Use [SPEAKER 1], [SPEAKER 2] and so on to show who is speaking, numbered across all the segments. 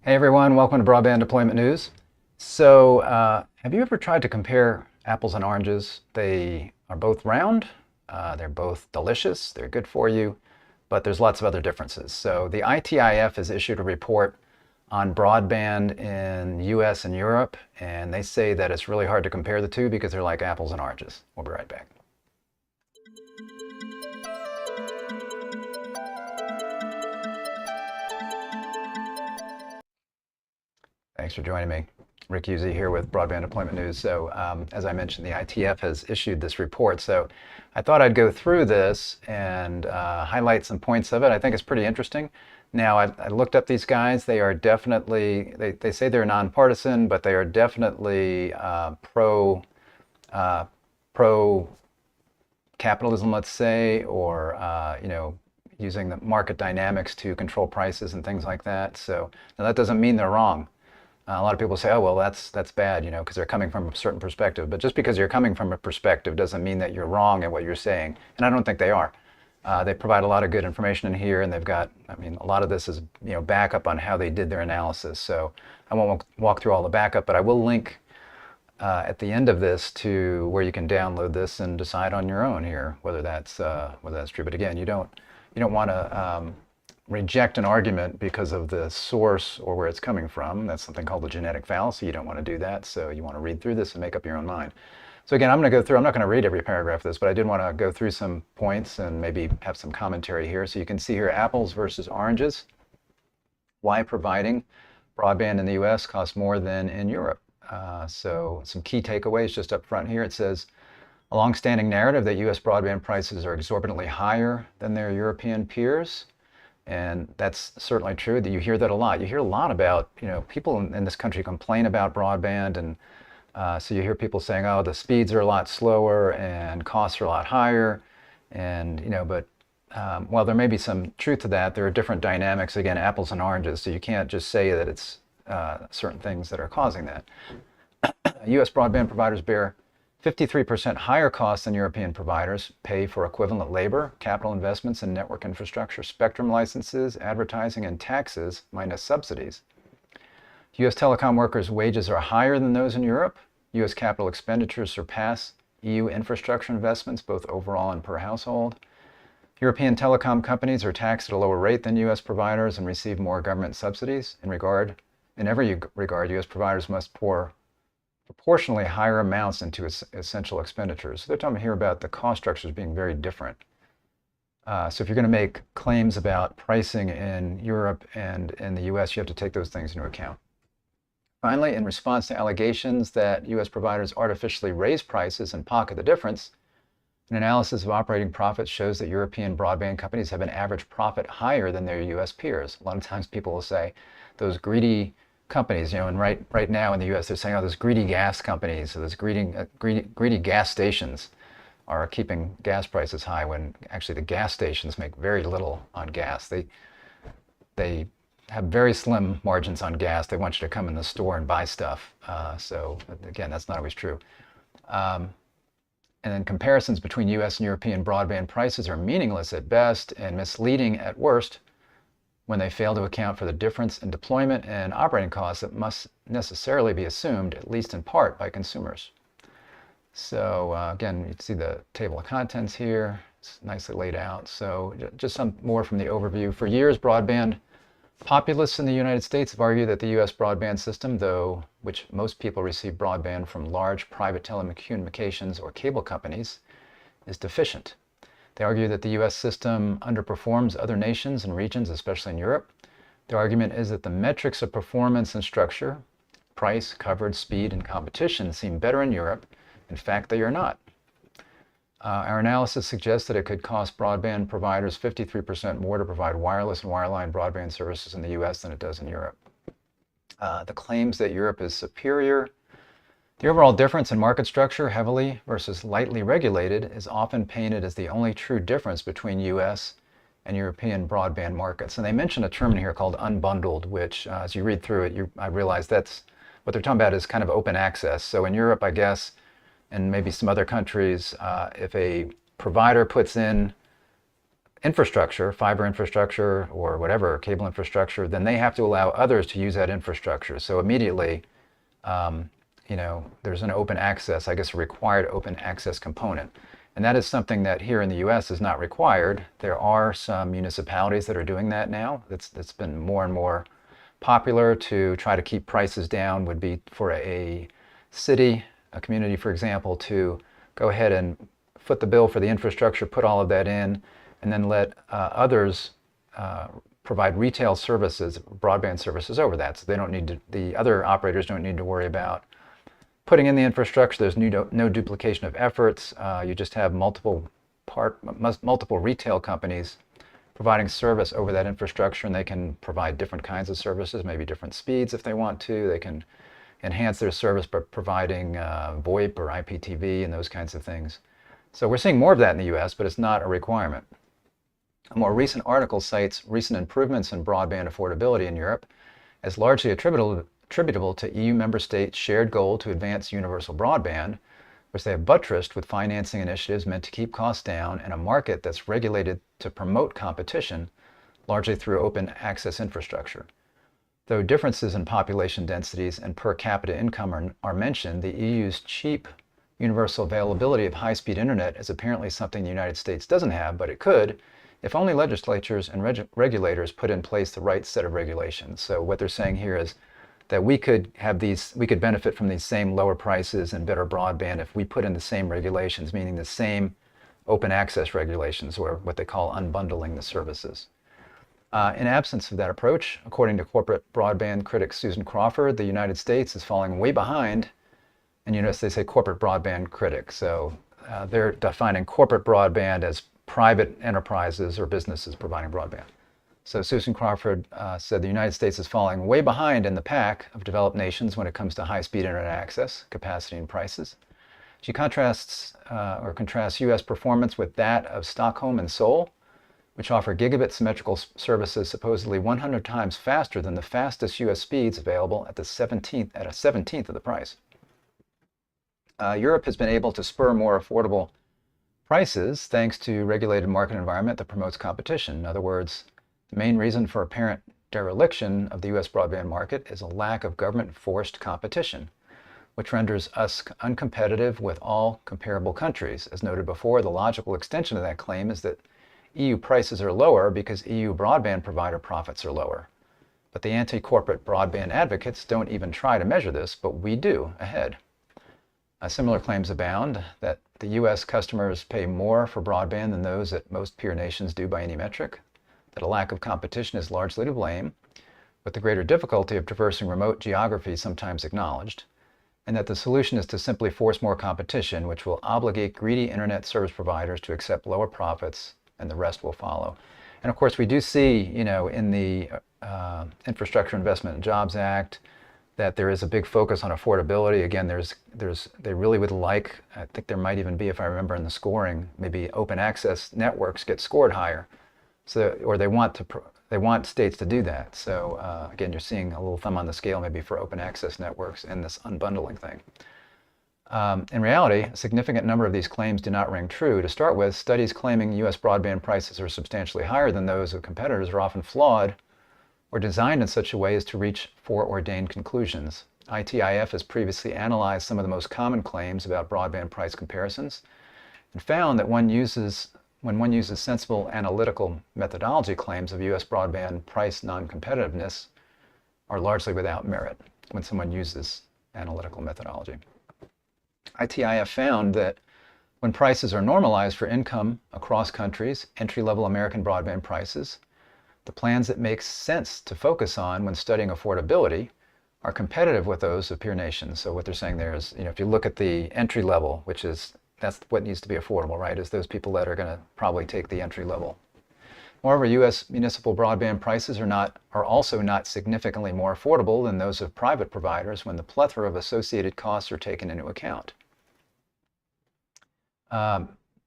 [SPEAKER 1] Hey everyone, welcome to Broadband Deployment News. So, have you ever tried to compare apples and oranges? They are both round, they're both delicious, they're good for you, but there's lots of other differences. So the ITIF has issued a report on broadband in US and Europe, and they say that it's really hard to compare the two because they're like apples and oranges. We'll be right back. Thanks for joining me. Rick Uzzi here with Broadband Deployment News. So as I mentioned, the ITF has issued this report. So I thought I'd go through this and highlight some points of it. I think it's pretty interesting. Now, I looked up these guys. They are definitely, they say they're nonpartisan, but they are definitely pro capitalism, let's say, or using the market dynamics to control prices and things like that. So now that doesn't mean they're wrong. A lot of people say, oh, well, that's bad, because they're coming from a certain perspective. But just because you're coming from a perspective doesn't mean that you're wrong at what you're saying. And I don't think they are. They provide a lot of good information in here, and they've got, a lot of this is, backup on how they did their analysis. So I won't walk through all the backup, but I will link at the end of this to where you can download this and decide on your own here whether that's true. But again, you don't want to reject an argument because of the source or where it's coming from. That's something called the genetic fallacy. You don't want to do that, so you want to read through this and make up your own mind. So again, I'm going to go through, I'm not going to read every paragraph of this, but I did want to go through some points and maybe have some commentary here. So you can see here apples versus oranges. Why providing broadband in the US costs more than in Europe. So some key takeaways just up front here. It says, a long-standing narrative that US broadband prices are exorbitantly higher than their European peers. And that's certainly true. That you hear that a lot. You hear a lot about, people in this country complain about broadband, and so you hear people saying, oh, the speeds are a lot slower and costs are a lot higher. And, but while there may be some truth to that, there are different dynamics, again, apples and oranges. So you can't just say that it's certain things that are causing that. US broadband providers bear 53% higher costs than European providers, pay for equivalent labor, capital investments in network infrastructure, spectrum licenses, advertising, and taxes, minus subsidies. U.S. telecom workers' wages are higher than those in Europe. U.S. capital expenditures surpass EU infrastructure investments, both overall and per household. European telecom companies are taxed at a lower rate than U.S. providers and receive more government subsidies. In every regard, U.S. providers must pour proportionally higher amounts into essential expenditures. So they're talking here about the cost structures being very different. So if you're going to make claims about pricing in Europe and in the US, you have to take those things into account. Finally, in response to allegations that US providers artificially raise prices and pocket the difference, an analysis of operating profits shows that European broadband companies have an average profit higher than their US peers. A lot of times people will say those greedy companies, and right now in the U.S. they're saying, oh, those greedy gas companies, those greedy gas stations are keeping gas prices high, when actually the gas stations make very little on gas. They have very slim margins on gas. They want you to come in the store and buy stuff. So again, that's not always true. And then comparisons between U.S. and European broadband prices are meaningless at best and misleading at worst, when they fail to account for the difference in deployment and operating costs that must necessarily be assumed, at least in part, by consumers. So again, you see the table of contents here. It's nicely laid out. So just some more from the overview. For years, broadband populists in the United States have argued that the U.S. broadband system, though which most people receive broadband from large private telecommunications or cable companies, is deficient. They argue that the U.S. system underperforms other nations and regions, especially in Europe. Their argument is that the metrics of performance and structure, price, coverage, speed, and competition seem better in Europe. In fact, they are not. Our analysis suggests that it could cost broadband providers 53% more to provide wireless and wireline broadband services in the U.S. than it does in Europe. The claims that Europe is superior. The overall difference in market structure, heavily versus lightly regulated, is often painted as the only true difference between U.S. and European broadband markets. And they mention a term in here called unbundled, which as you read through it, I realize that's what they're talking about is kind of open access. So in Europe, I guess, and maybe some other countries, if a provider puts in infrastructure, fiber infrastructure or whatever, cable infrastructure, then they have to allow others to use that infrastructure. So immediately, there's an open access, I guess a required open access component. And that is something that here in the US is not required. There are some municipalities that are doing that now. It's been more and more popular to try to keep prices down. Would be for a city, a community, for example, to go ahead and foot the bill for the infrastructure, put all of that in, and then let others provide retail services, broadband services over that. So they don't need to, the other operators don't need to worry about putting in the infrastructure. There's no duplication of efforts. You just have multiple retail companies providing service over that infrastructure, and they can provide different kinds of services, maybe different speeds if they want to. They can enhance their service by providing VoIP or IPTV and those kinds of things. So we're seeing more of that in the US, but it's not a requirement. A more recent article cites recent improvements in broadband affordability in Europe as largely attributable to EU member states' shared goal to advance universal broadband, which they have buttressed with financing initiatives meant to keep costs down and a market that's regulated to promote competition, largely through open access infrastructure. Though differences in population densities and per capita income are mentioned, the EU's cheap universal availability of high-speed internet is apparently something the United States doesn't have, but it could if only legislatures and regulators put in place the right set of regulations. So what they're saying here is that we could benefit from these same lower prices and better broadband if we put in the same regulations, meaning the same open access regulations, or what they call unbundling the services. In absence of that approach, according to corporate broadband critic Susan Crawford, the United States is falling way behind. And you notice they say corporate broadband critic. So they're defining corporate broadband as private enterprises or businesses providing broadband. So Susan Crawford said the United States is falling way behind in the pack of developed nations when it comes to high-speed internet access, capacity, and prices. She contrasts U.S. performance with that of Stockholm and Seoul, which offer gigabit symmetrical services supposedly 100 times faster than the fastest U.S. speeds available at a 17th of the price. Europe has been able to spur more affordable prices thanks to regulated market environment that promotes competition. In other words, the main reason for apparent dereliction of the U.S. broadband market is a lack of government-forced competition, which renders us uncompetitive with all comparable countries. As noted before, the logical extension of that claim is that EU prices are lower because EU broadband provider profits are lower. But the anti-corporate broadband advocates don't even try to measure this, but we do ahead. Similar claims abound that the U.S. customers pay more for broadband than those that most peer nations do by any metric, that a lack of competition is largely to blame, with the greater difficulty of traversing remote geography sometimes acknowledged, and that the solution is to simply force more competition, which will obligate greedy internet service providers to accept lower profits, and the rest will follow. And of course, we do see, in the Infrastructure Investment and Jobs Act, that there is a big focus on affordability. Again, they really would like, I think there might even be, if I remember in the scoring, maybe open access networks get scored higher. So, or they want states to do that. So again, you're seeing a little thumb on the scale maybe for open access networks and this unbundling thing. In reality, a significant number of these claims do not ring true. To start with, studies claiming U.S. broadband prices are substantially higher than those of competitors are often flawed or designed in such a way as to reach foreordained conclusions. ITIF has previously analyzed some of the most common claims about broadband price comparisons and found that when one uses sensible analytical methodology, claims of U.S. broadband price non-competitiveness are largely without merit when someone uses analytical methodology. ITIF found that when prices are normalized for income across countries, entry-level American broadband prices, the plans that make sense to focus on when studying affordability are competitive with those of peer nations. So what they're saying there is, if you look at the entry level, that's what needs to be affordable, right? Is those people that are going to probably take the entry level. Moreover, U.S. municipal broadband prices are also not significantly more affordable than those of private providers when the plethora of associated costs are taken into account.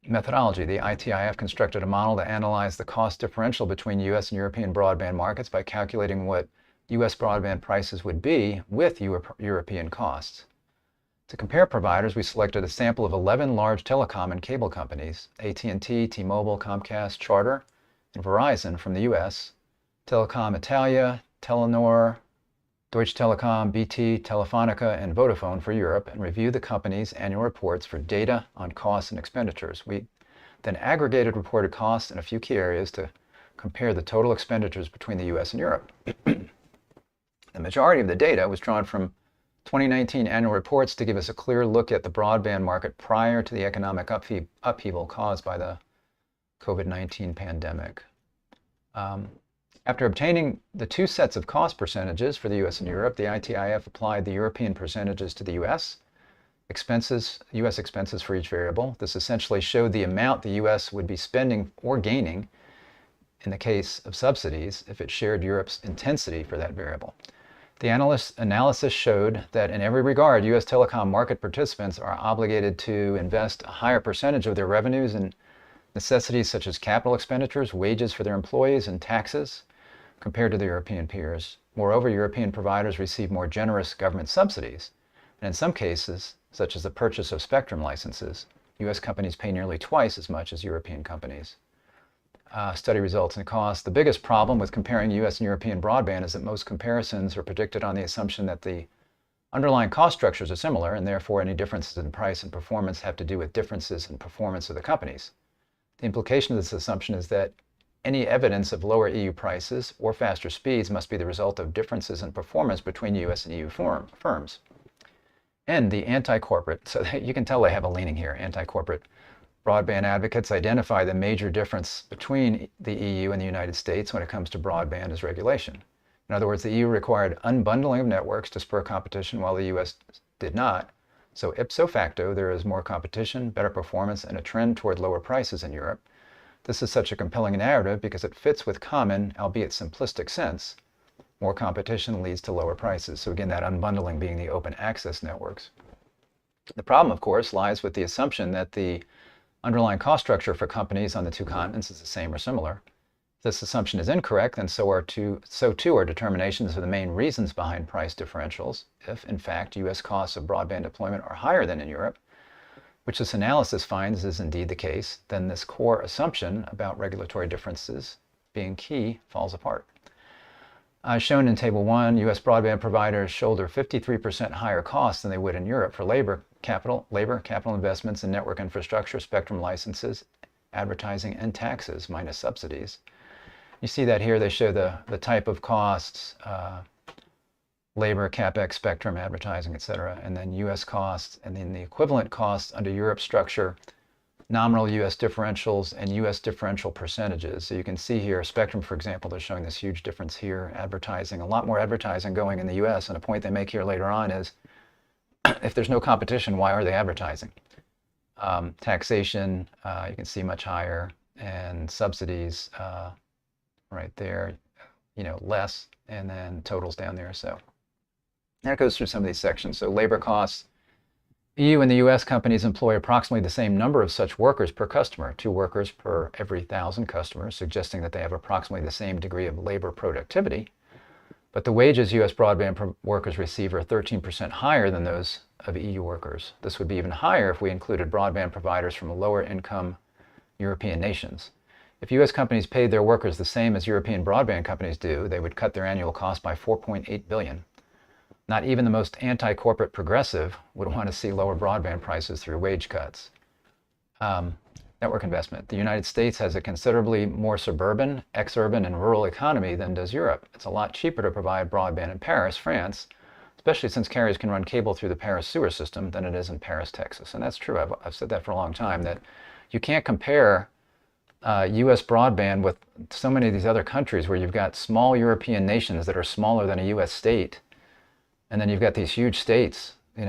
[SPEAKER 1] Methodology. The ITIF constructed a model to analyze the cost differential between U.S. and European broadband markets by calculating what U.S. broadband prices would be with European costs. To compare providers, we selected a sample of 11 large telecom and cable companies, AT&T, T-Mobile, Comcast, Charter, Verizon from the US, Telecom Italia, Telenor, Deutsche Telekom, BT, Telefonica, and Vodafone for Europe, and review the company's annual reports for data on costs and expenditures. We then aggregated reported costs in a few key areas to compare the total expenditures between the US and Europe. The majority of the data was drawn from 2019 annual reports to give us a clear look at the broadband market prior to the economic upheaval caused by the COVID-19 pandemic. After obtaining the two sets of cost percentages for the US and Europe, the ITIF applied the European percentages to the US expenses for each variable. This essentially showed the amount the US would be spending or gaining in the case of subsidies if it shared Europe's intensity for that variable. The analysis showed that in every regard, US telecom market participants are obligated to invest a higher percentage of their revenues in necessities such as capital expenditures, wages for their employees, and taxes compared to the European peers. Moreover, European providers receive more generous government subsidies, and in some cases, such as the purchase of spectrum licenses, US companies pay nearly twice as much as European companies. Study results and costs. The biggest problem with comparing US and European broadband is that most comparisons are predicted on the assumption that the underlying cost structures are similar, and therefore any differences in price and performance have to do with differences in performance of the companies. The implication of this assumption is that any evidence of lower EU prices or faster speeds must be the result of differences in performance between US and EU firms. And the anti-corporate, so you can tell they have a leaning here, anti-corporate broadband advocates identify the major difference between the EU and the United States when it comes to broadband is regulation. In other words, the EU required unbundling of networks to spur competition while the US did not. So ipso facto, there is more competition, better performance, and a trend toward lower prices in Europe. This is such a compelling narrative because it fits with common, albeit simplistic sense. More competition leads to lower prices. So again, that unbundling being the open access networks. The problem, of course, lies with the assumption that the underlying cost structure for companies on the two continents is the same or similar. If this assumption is incorrect, then so too are determinations of the main reasons behind price differentials. If, in fact, US costs of broadband deployment are higher than in Europe, which this analysis finds is indeed the case, then this core assumption about regulatory differences being key falls apart. As shown in Table 1, US broadband providers shoulder 53% higher costs than they would in Europe for labor, capital investments in network infrastructure, spectrum licenses, advertising, and taxes, minus subsidies. You see that here. They show the type of costs, labor, CapEx, spectrum, advertising, etc., and then US costs, and then the equivalent costs under Europe's structure, nominal US differentials, and US differential percentages. So you can see here, spectrum, for example, they're showing this huge difference here. Advertising, a lot more advertising going in the US, and a point they make here later on is, if there's no competition, why are they advertising? Taxation, you can see much higher, and subsidies, right there, less, and then totals down there. So that goes through some of these sections. So labor costs. EU and the US companies employ approximately the same number of such workers per customer, 2 workers per every 1,000 customers, suggesting that they have approximately the same degree of labor productivity. But the wages US broadband workers receive are 13% higher than those of EU workers. This would be even higher if we included broadband providers from lower income European nations. If US companies paid their workers the same as European broadband companies do, they would cut their annual cost by $4.8 billion. Not even the most anti-corporate progressive would want to see lower broadband prices through wage cuts. Network investment. The United States has a considerably more suburban, exurban, and rural economy than does Europe. It's a lot cheaper to provide broadband in Paris, France, especially since carriers can run cable through the Paris sewer system than it is in Paris, Texas. And that's true. I've said that for a long time, that you can't compare US broadband with so many of these other countries where you've got small European nations that are smaller than a US state. And then you've got these huge states, in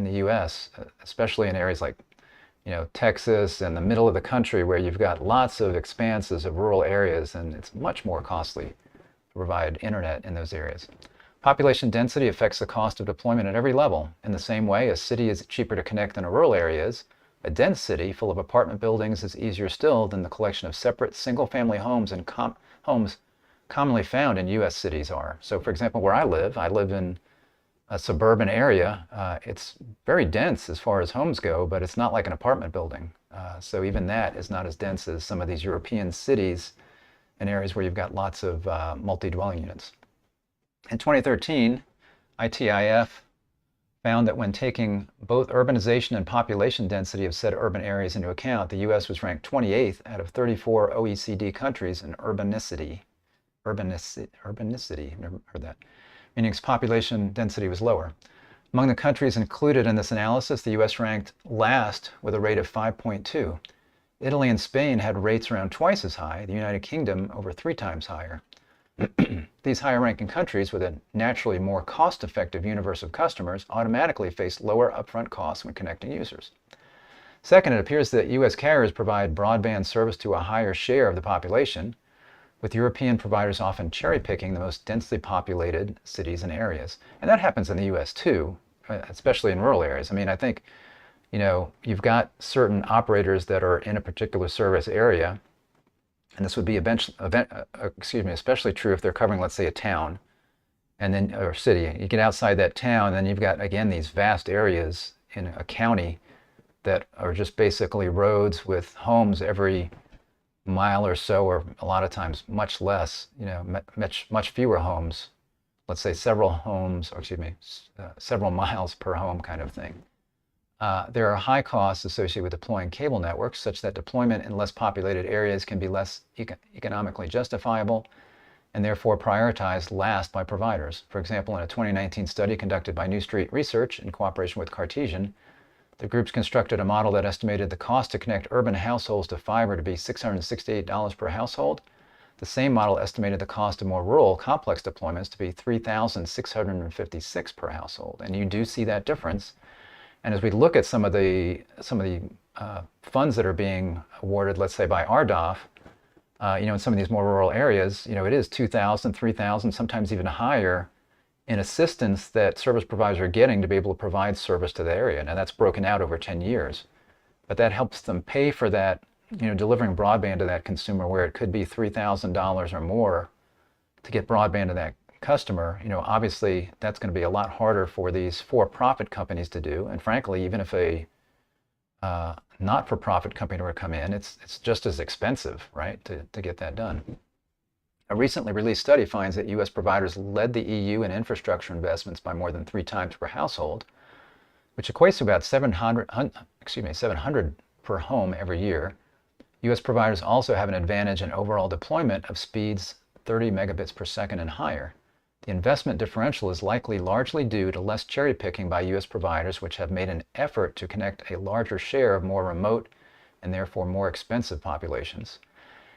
[SPEAKER 1] the US, especially in areas like, Texas and the middle of the country where you've got lots of expanses of rural areas, and it's much more costly to provide internet in those areas. Population density affects the cost of deployment at every level. In the same way, a city is cheaper to connect than a rural area is. A dense city full of apartment buildings is easier still than the collection of separate single-family homes and homes commonly found in US cities are. So for example, where I live in a suburban area. It's very dense as far as homes go, but it's not like an apartment building. So even that is not as dense as some of these European cities in areas where you've got lots of multi-dwelling units. In 2013, ITIF found that when taking both urbanization and population density of said urban areas into account, the U.S. was ranked 28th out of 34 OECD countries in urbanicity. Urbanicity, never heard that, meaning its population density was lower. Among the countries included in this analysis, the U.S. ranked last with a rate of 5.2. Italy and Spain had rates around twice as high, the United Kingdom over 3 times higher. These higher-ranking countries with a naturally more cost-effective universe of customers automatically face lower upfront costs when connecting users. Second, it appears that U.S. carriers provide broadband service to a higher share of the population, with European providers often cherry-picking the most densely populated cities and areas. And that happens in the U.S. too, especially in rural areas. I mean, I think, you've got certain operators that are in a particular service area, and this would be especially true if they're covering, let's say, a town, and then or city. You get outside that town, and then you've got, again, these vast areas in a county that are just basically roads with homes every mile or so, or a lot of times much less. Much fewer homes. Let's say several miles per home, kind of thing. There are high costs associated with deploying cable networks, such that deployment in less populated areas can be less economically justifiable and therefore prioritized last by providers. For example, in a 2019 study conducted by New Street Research in cooperation with Cartesian, the groups constructed a model that estimated the cost to connect urban households to fiber to be $668 per household. The same model estimated the cost of more rural, complex deployments to be $3,656 per household. And you do see that difference. And as we look at some of the funds that are being awarded, let's say by RDOF, in some of these more rural areas, it is $2,000, $3,000, sometimes even higher in assistance that service providers are getting to be able to provide service to the area. Now that's broken out over 10 years, but that helps them pay for that, delivering broadband to that consumer, where it could be $3,000 or more to get broadband to that customer. Obviously that's going to be a lot harder for these for-profit companies to do, and frankly, even if a not-for-profit company were to come in, it's just as expensive, right, to get that done. A recently released study finds that U.S. providers led the EU in infrastructure investments by more than 3 times per household, which equates to about 700 per home every year. U.S. providers also have an advantage in overall deployment of speeds 30 megabits per second and higher. The investment differential is likely largely due to less cherry picking by U.S. providers, which have made an effort to connect a larger share of more remote and therefore more expensive populations.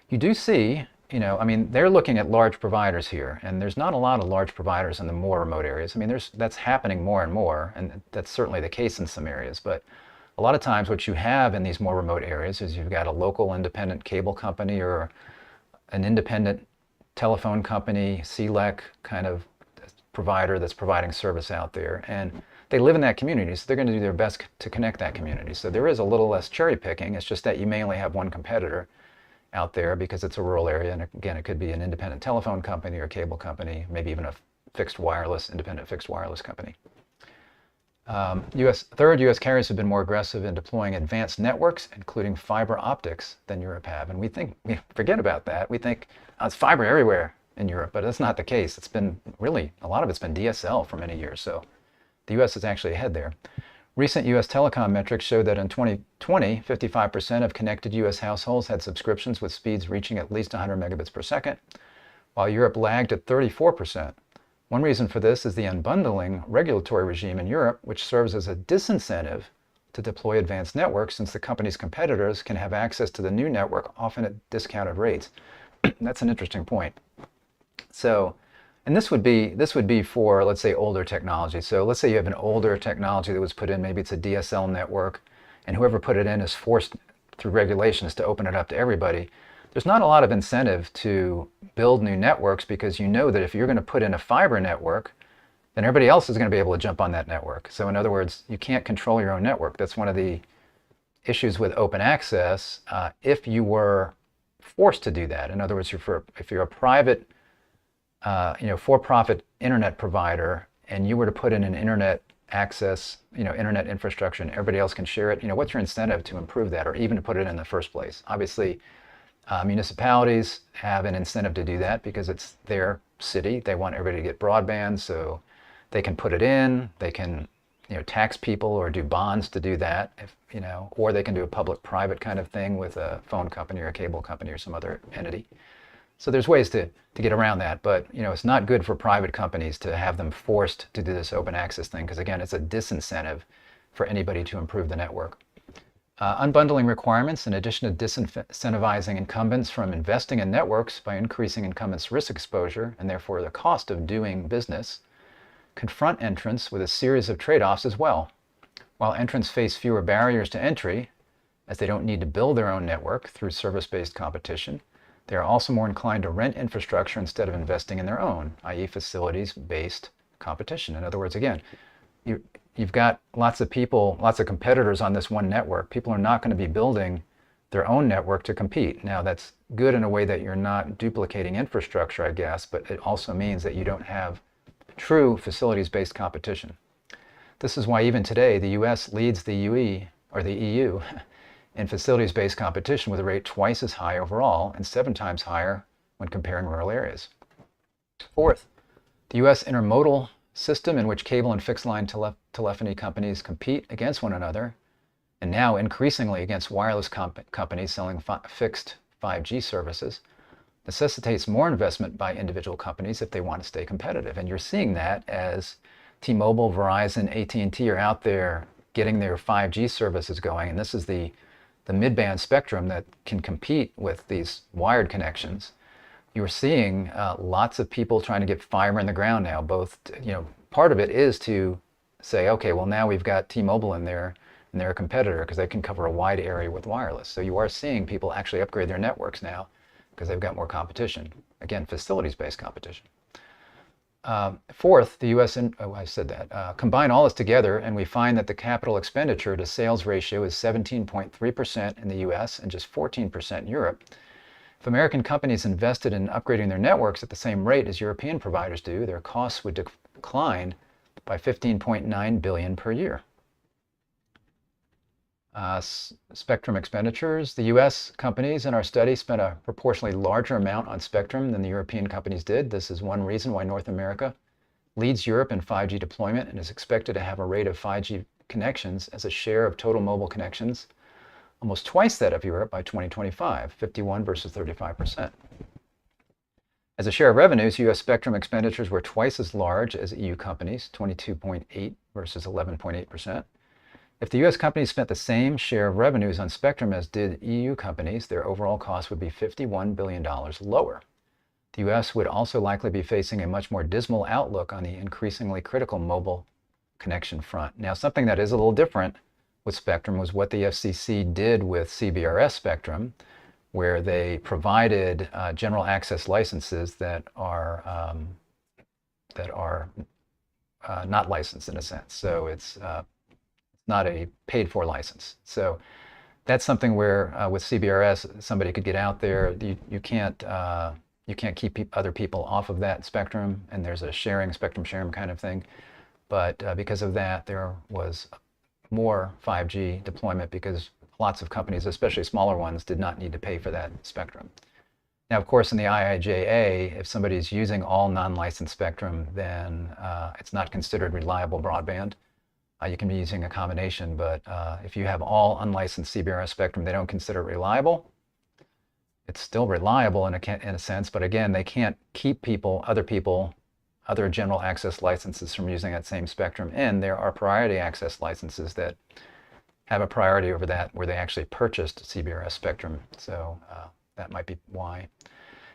[SPEAKER 1] You do see, they're looking at large providers here, and there's not a lot of large providers in the more remote areas. That's happening more and more, and that's certainly the case in some areas. But a lot of times what you have in these more remote areas is you've got a local independent cable company or an independent telephone company, CLEC kind of provider that's providing service out there, and they live in that community, so they're going to do their best to connect that community. So there is a little less cherry picking. It's just that you may only have one competitor out there because it's a rural area, and again, it could be an independent telephone company or cable company, maybe even a independent fixed wireless company. U.S. carriers have been more aggressive in deploying advanced networks, including fiber optics, than Europe have. And we forget about that. We think it's fiber everywhere in Europe, but that's not the case. It's been really, a lot of it's been DSL for many years. So the U.S. is actually ahead there. Recent U.S. telecom metrics show that in 2020, 55% of connected U.S. households had subscriptions with speeds reaching at least 100 megabits per second, while Europe lagged at 34%. One reason for this is the unbundling regulatory regime in Europe, which serves as a disincentive to deploy advanced networks, since the company's competitors can have access to the new network, often at discounted rates. That's an interesting point. So, and this would be for, let's say, older technology. So let's say you have an older technology that was put in, maybe it's a DSL network, and whoever put it in is forced through regulations to open it up to everybody. There's not a lot of incentive to build new networks, because you know that if you're going to put in a fiber network, then everybody else is going to be able to jump on that network. So in other words, you can't control your own network. That's one of the issues with open access. If you were forced to do that, in other words, if you're a private, for-profit internet provider, and you were to put in an internet access, internet infrastructure, and everybody else can share it, what's your incentive to improve that, or even to put it in the first place? Obviously, Municipalities have an incentive to do that because it's their city. They want everybody to get broadband, so they can put it in. They can, tax people or do bonds to do that, or they can do a public-private kind of thing with a phone company or a cable company or some other entity. So there's ways to get around that, but it's not good for private companies to have them forced to do this open access thing because, again, it's a disincentive for anybody to improve the network. Unbundling requirements, in addition to disincentivizing incumbents from investing in networks by increasing incumbents' risk exposure and therefore the cost of doing business, confront entrants with a series of trade-offs as well. While entrants face fewer barriers to entry, as they don't need to build their own network through service-based competition, they are also more inclined to rent infrastructure instead of investing in their own, i.e. facilities-based competition. In other words, again, you've got lots of people, lots of competitors on this one network. People are not going to be building their own network to compete. Now, that's good in a way that you're not duplicating infrastructure, I guess, but it also means that you don't have true facilities-based competition. This is why even today the US leads the EU in facilities-based competition with a rate twice as high overall and 7 times higher when comparing rural areas. Fourth, the US intermodal system in which cable and fixed line telephony companies compete against one another, and now increasingly against wireless companies selling fixed 5G services, necessitates more investment by individual companies if they want to stay competitive. And you're seeing that as T-Mobile, Verizon, AT&T are out there getting their 5G services going, and this is the mid-band spectrum that can compete with these wired connections. You're seeing lots of people trying to get fiber in the ground now. Both, part of it is to say, okay, well now we've got T-Mobile in there, and they're a competitor because they can cover a wide area with wireless. So you are seeing people actually upgrade their networks now because they've got more competition. Again, facilities-based competition. Fourth, the U.S. combine all this together, and we find that the capital expenditure to sales ratio is 17.3% in the U.S. and just 14% in Europe. If American companies invested in upgrading their networks at the same rate as European providers do, their costs would decline by $15.9 billion per year. Spectrum expenditures. The U.S. companies in our study spent a proportionally larger amount on spectrum than the European companies did. This is one reason why North America leads Europe in 5G deployment and is expected to have a rate of 5G connections as a share of total mobile connections almost twice that of Europe by 2025, 51 versus 35%. As a share of revenues, U.S. spectrum expenditures were twice as large as EU companies, 22.8 versus 11.8%. If the U.S. companies spent the same share of revenues on spectrum as did EU companies, their overall cost would be $51 billion lower. The U.S. would also likely be facing a much more dismal outlook on the increasingly critical mobile connection front. Now, something that is a little different with spectrum was what the FCC did with CBRS spectrum, where they provided general access licenses that are not licensed in a sense. So it's not a paid-for license. So that's something where with CBRS, somebody could get out there. You can't keep other people off of that spectrum, and there's a spectrum sharing kind of thing. But because of that, there was more 5G deployment because lots of companies, especially smaller ones, did not need to pay for that spectrum. Now, of course, in the IIJA, if somebody's using all non-licensed spectrum, then it's not considered reliable broadband. You can be using a combination, but if you have all unlicensed CBRS spectrum, they don't consider it reliable. It's still reliable in a sense, but again, they can't keep other general access licenses from using that same spectrum. And there are priority access licenses that have a priority over that where they actually purchased CBRS spectrum. So that might be why.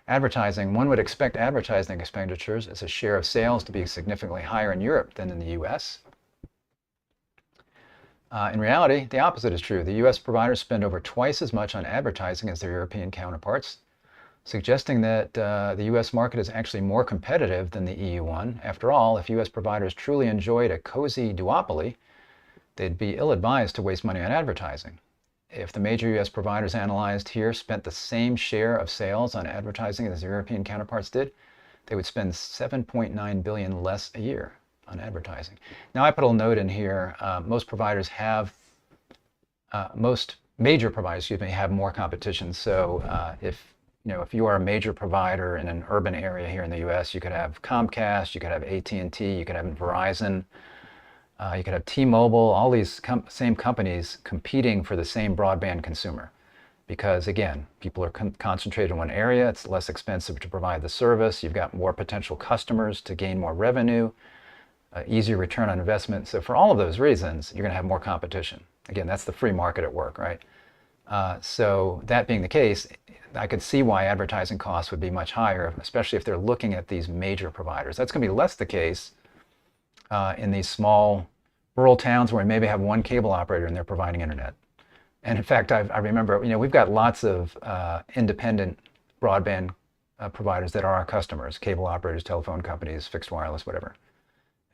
[SPEAKER 1] Advertising. One would expect advertising expenditures as a share of sales to be significantly higher in Europe than in the US. In reality, the opposite is true. The US providers spend over twice as much on advertising as their European counterparts, suggesting that the US market is actually more competitive than the EU one. After all, if US providers truly enjoyed a cozy duopoly, they'd be ill-advised to waste money on advertising. If the major US providers analyzed here spent the same share of sales on advertising as their European counterparts did, they would spend $7.9 billion less a year on advertising. Now, I put a note in here. Most major providers, excuse me, have more competition. So if you are a major provider in an urban area here in the U.S., you could have Comcast, you could have AT&T, you could have Verizon, you could have T-Mobile, all these same companies competing for the same broadband consumer. Because again, people are concentrated in one area, it's less expensive to provide the service, you've got more potential customers to gain more revenue, easier return on investment. So for all of those reasons, you're going to have more competition. Again, that's the free market at work, right? So that being the case, I could see why advertising costs would be much higher, especially if they're looking at these major providers. That's going to be less the case in these small rural towns where we maybe have one cable operator and they're providing internet. And in fact, I remember, we've got lots of independent broadband providers that are our customers, cable operators, telephone companies, fixed wireless, whatever.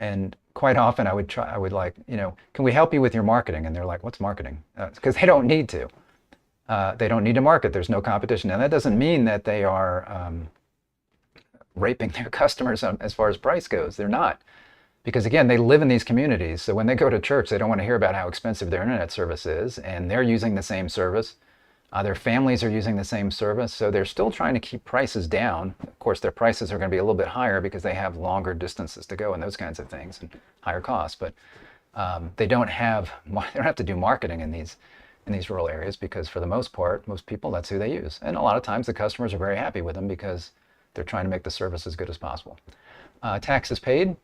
[SPEAKER 1] And quite often I would like, can we help you with your marketing? And they're like, what's marketing? Because they don't need to. They don't need to market. There's no competition. And that doesn't mean that they are raping their customers as far as price goes. They're not. Because again, they live in these communities. So when they go to church, they don't want to hear about how expensive their internet service is. And they're using the same service. Their families are using the same service. So they're still trying to keep prices down. Of course, their prices are going to be a little bit higher because they have longer distances to go and those kinds of things and higher costs. But they don't have to do marketing in these rural areas because for the most part, most people, that's who they use. And a lot of times the customers are very happy with them because they're trying to make the service as good as possible. Taxes paid.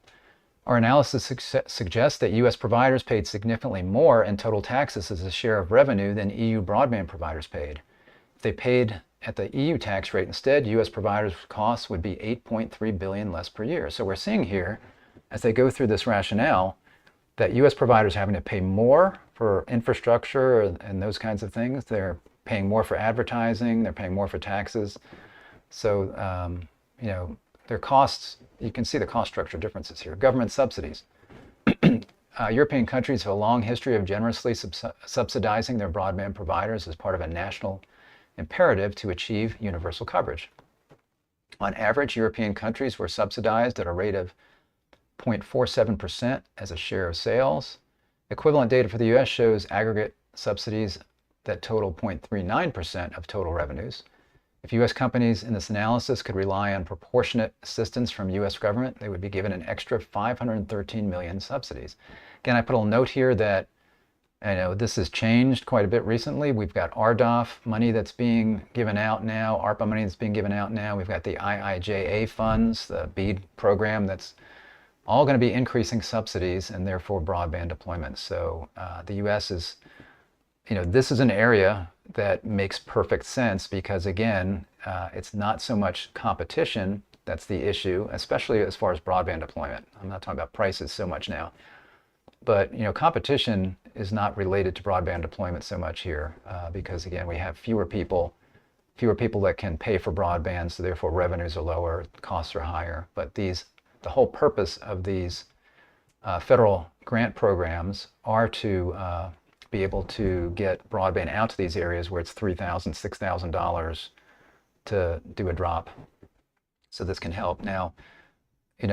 [SPEAKER 1] Our analysis suggests that U.S. providers paid significantly more in total taxes as a share of revenue than EU broadband providers paid. If they paid at the EU tax rate instead, U.S. providers' costs would be $8.3 billion less per year. So we're seeing here, as they go through this rationale, that U.S. providers are having to pay more for infrastructure and those kinds of things. They're paying more for advertising. They're paying more for taxes. So, their costs, you can see the cost structure differences here. Government subsidies. European countries have a long history of generously subsidizing their broadband providers as part of a national imperative to achieve universal coverage. On average, European countries were subsidized at a rate of 0.47% as a share of sales. Equivalent data for the U.S. shows aggregate subsidies that total 0.39% of total revenues. If U.S. companies in this analysis could rely on proportionate assistance from U.S. government, they would be given an extra 513 million subsidies. Again, I put a little note here that this has changed quite a bit recently. We've got RDOF money that's being given out now, ARPA money that's being given out now. We've got the IIJA funds, the BEAD program that's all going to be increasing subsidies and therefore broadband deployment. So the U.S. is, this is an area that makes perfect sense because again, it's not so much competition that's the issue, especially as far as broadband deployment. I'm not talking about prices so much now, but competition is not related to broadband deployment so much here because again, we have fewer people that can pay for broadband, so therefore revenues are lower, costs are higher. But the whole purpose of these federal grant programs are to be able to get broadband out to these areas where it's $3,000, $6,000 to do a drop. So this can help. Now,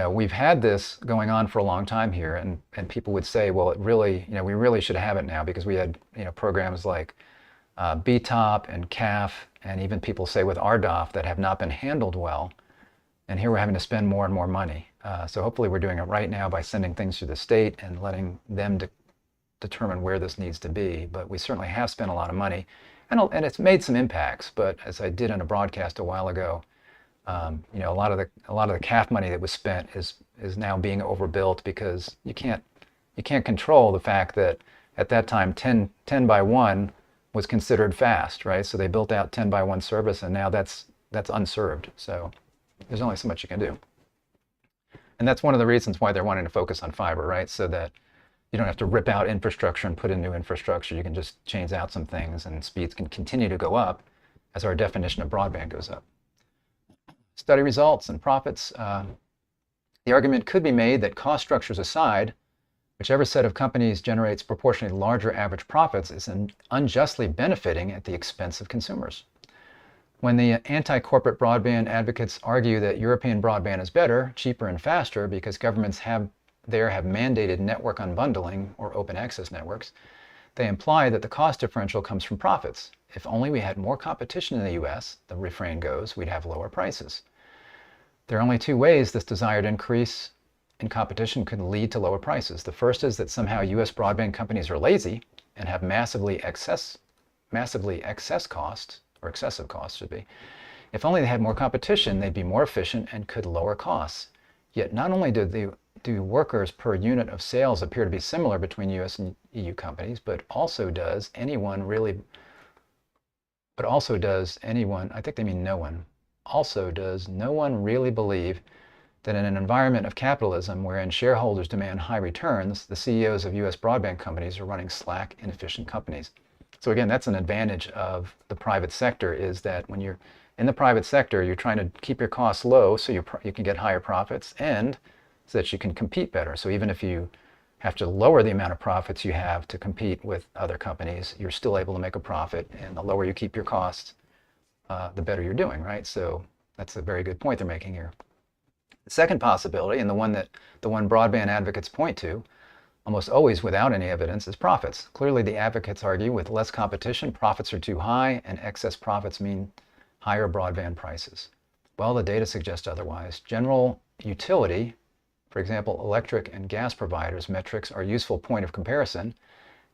[SPEAKER 1] we've had this going on for a long time here, and people would say, well, we really should have it now because we had, programs like BTOP and CAF, and even people say with RDOF that have not been handled well. And here we're having to spend more and more money. So hopefully we're doing it right now by sending things to the state and letting them determine where this needs to be. But we certainly have spent a lot of money, and it's made some impacts. But as I did in a broadcast a while ago, a lot of the CAF money that was spent is now being overbuilt because you can't control the fact that at that time 10 by 1 was considered fast, right? So they built out 10 by 1 service, and now that's unserved. So there's only so much you can do. And that's one of the reasons why they're wanting to focus on fiber, right? So that you don't have to rip out infrastructure and put in new infrastructure. You can just change out some things and speeds can continue to go up as our definition of broadband goes up. Study results and profits. The argument could be made that cost structures aside, whichever set of companies generates proportionally larger average profits is unjustly benefiting at the expense of consumers. When the anti-corporate broadband advocates argue that European broadband is better, cheaper, and faster because governments have mandated network unbundling or open access networks, they imply that the cost differential comes from profits. If only we had more competition in the US, the refrain goes, we'd have lower prices. There are only two ways this desired increase in competition could lead to lower prices. The first is that somehow US broadband companies are lazy and have massively excess costs, or excessive costs should be. If only they had more competition, they'd be more efficient and could lower costs. Yet not only do workers per unit of sales appear to be similar between US and EU companies, but also does anyone, I think they mean no one, also does no one really believe that in an environment of capitalism wherein shareholders demand high returns, the CEOs of US broadband companies are running slack, inefficient companies. So again, that's an advantage of the private sector, is that when you're in the private sector, you're trying to keep your costs low so you can get higher profits, and so that you can compete better. So even if you have to lower the amount of profits you have to compete with other companies, you're still able to make a profit, and the lower you keep your costs, the better you're doing, right? So that's a very good point they're making here. The second possibility, and the one broadband advocates point to, almost always without any evidence, is profits. Clearly, the advocates argue with less competition, profits are too high, and excess profits mean higher broadband prices. Well, the data suggests otherwise. General utility, for example, electric and gas providers' metrics are a useful point of comparison,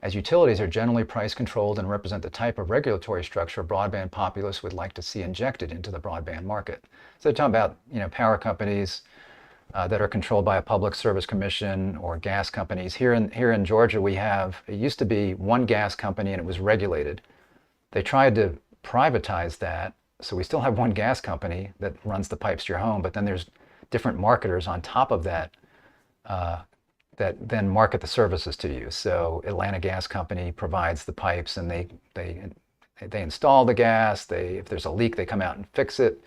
[SPEAKER 1] as utilities are generally price controlled and represent the type of regulatory structure broadband populace would like to see injected into the broadband market. So they're talking about, power companies that are controlled by a public service commission, or gas companies. Here in Georgia, it used to be one gas company and it was regulated. They tried to privatize that, so we still have one gas company that runs the pipes to your home, but then there's different marketers on top of that that then market the services to you. So Atlanta Gas Company provides the pipes, and they install the gas. If there's a leak, they come out and fix it.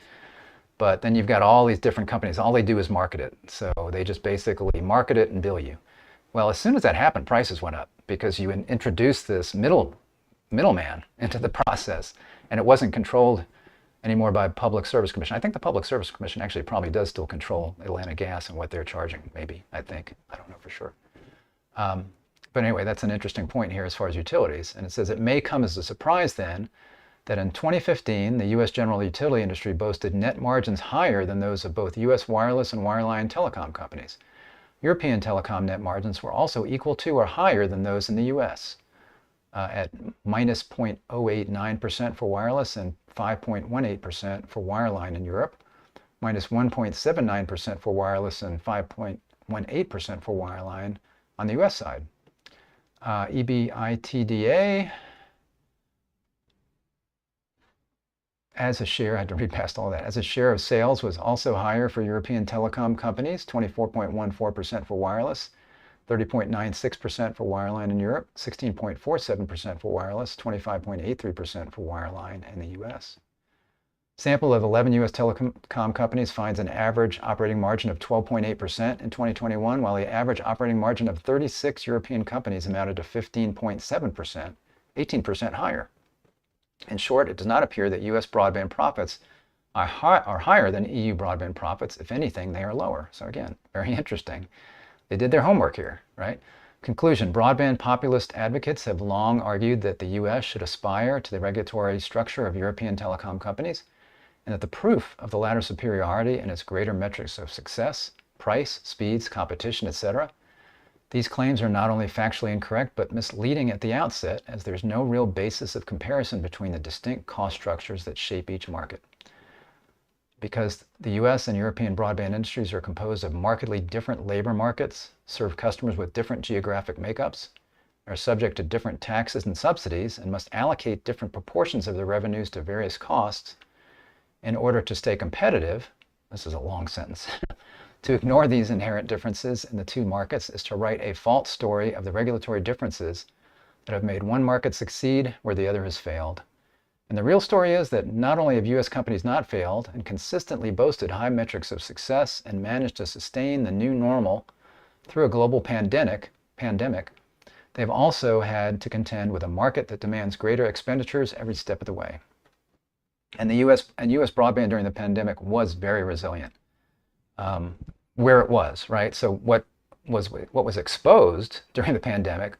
[SPEAKER 1] But then you've got all these different companies. All they do is market it. So they just basically market it and bill you. Well, as soon as that happened, prices went up because you introduced this middleman into the process, and it wasn't controlled anymore by Public Service Commission. I think the Public Service Commission actually probably does still control Atlanta Gas and what they're charging, maybe, I think. I don't know for sure. But anyway, that's an interesting point here as far as utilities. And it says, it may come as a surprise then that in 2015, the U.S. general utility industry boasted net margins higher than those of both U.S. wireless and wireline telecom companies. European telecom net margins were also equal to or higher than those in the U.S. At minus 0.089% for wireless and 5.18% for wireline in Europe, minus 1.79% for wireless and 5.18% for wireline on the US side. EBITDA as a share, I had to read past all that, as a share of sales was also higher for European telecom companies, 24.14% for wireless, 30.96% for wireline in Europe, 16.47% for wireless, 25.83% for wireline in the US. Sample of 11 US telecom companies finds an average operating margin of 12.8% in 2021, while the average operating margin of 36 European companies amounted to 15.7%, 18% higher. In short, it does not appear that US broadband profits are higher than EU broadband profits. If anything, they are lower. So again, very interesting. They did their homework here, right? Conclusion, broadband populist advocates have long argued that the US should aspire to the regulatory structure of European telecom companies, and that the proof of the latter superiority and its greater metrics of success, price, speeds, competition, etc. These claims are not only factually incorrect, but misleading at the outset, as there's no real basis of comparison between the distinct cost structures that shape each market. Because the US and European broadband industries are composed of markedly different labor markets, serve customers with different geographic makeups, are subject to different taxes and subsidies, and must allocate different proportions of their revenues to various costs in order to stay competitive. This is a long sentence. To ignore these inherent differences in the two markets is to write a false story of the regulatory differences that have made one market succeed where the other has failed. And the real story is that not only have US companies not failed and consistently boasted high metrics of success and managed to sustain the new normal through a global pandemic, they've also had to contend with a market that demands greater expenditures every step of the way. And US broadband during the pandemic was very resilient, where it was, right? So what was exposed during the pandemic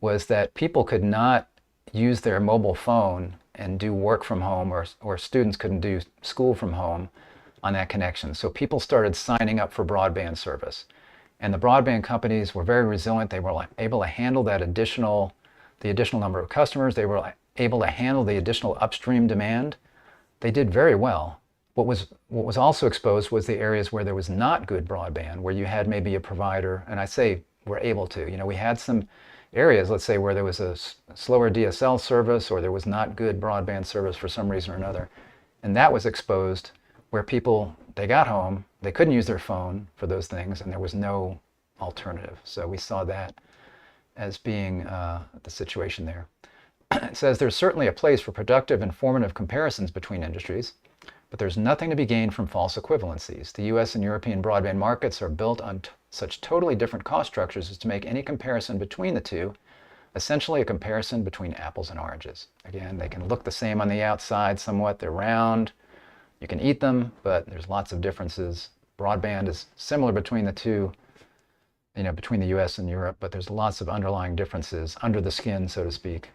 [SPEAKER 1] was that people could not use their mobile phone and do work from home, or students couldn't do school from home on that connection. So people started signing up for broadband service. And the broadband companies were very resilient. They were able to handle the additional number of customers. They were able to handle the additional upstream demand. They did very well. What was also exposed was the areas where there was not good broadband, where you had maybe a provider, and I say we're able to. We had some areas, let's say, where there was a slower DSL service, or there was not good broadband service for some reason or another. And that was exposed, where people, they got home, they couldn't use their phone for those things, and there was no alternative. So we saw that as being the situation there. It says there's certainly a place for productive, informative comparisons between industries, but there's nothing to be gained from false equivalencies. The US and European broadband markets are built on such totally different cost structures as to make any comparison between the two essentially a comparison between apples and oranges. Again, they can look the same on the outside somewhat. They're round. You can eat them, but there's lots of differences. Broadband is similar between the two, between the US and Europe, but there's lots of underlying differences under the skin, so to speak,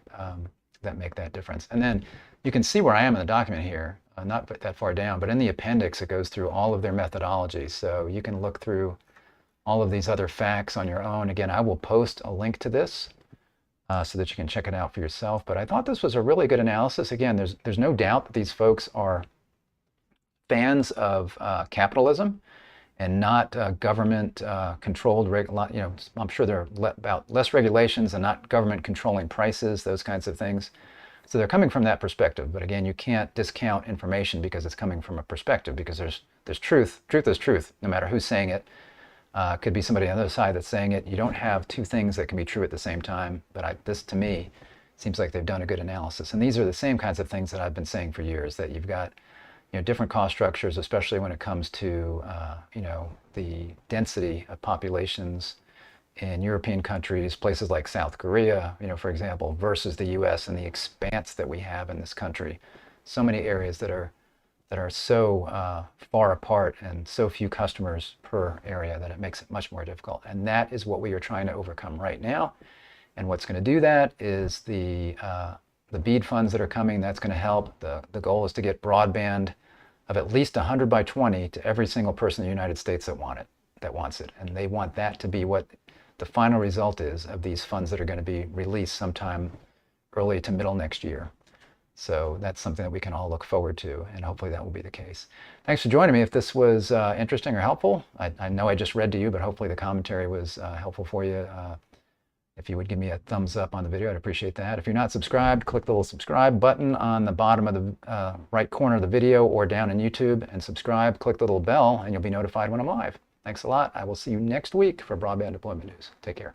[SPEAKER 1] that make that difference. And then you can see where I am in the document here, not that far down, but in the appendix it goes through all of their methodology. So you can look through all of these other facts on your own. Again, I will post a link to this so that you can check it out for yourself. But I thought this was a really good analysis. Again, there's no doubt that these folks are fans of capitalism and not government controlled, I'm sure they're about less regulations and not government controlling prices, those kinds of things. So they're coming from that perspective. But again, you can't discount information because it's coming from a perspective, because there's truth. Truth is truth, no matter who's saying it. Could be somebody on the other side that's saying it. You don't have two things that can be true at the same time. But this, to me, seems like they've done a good analysis. And these are the same kinds of things that I've been saying for years, that you've got different cost structures, especially when it comes to the density of populations in European countries, places like South Korea, for example, versus the US, and the expanse that we have in this country. So many areas that are so far apart and so few customers per area that it makes it much more difficult. And that is what we are trying to overcome right now. And what's going to do that is the BEAD funds that are coming. That's going to help. The goal is to get broadband of at least 100 by 20 to every single person in the United States that wants it. And they want that to be what the final result is of these funds that are going to be released sometime early to middle next year. So that's something that we can all look forward to, and hopefully that will be the case. Thanks for joining me. If this was interesting or helpful, I know I just read to you, but hopefully the commentary was helpful for you. If you would give me a thumbs up on the video, I'd appreciate that. If you're not subscribed, click the little subscribe button on the bottom of the right corner of the video or down in YouTube and subscribe. Click the little bell and you'll be notified when I'm live. Thanks a lot. I will see you next week for Broadband Deployment News. Take care.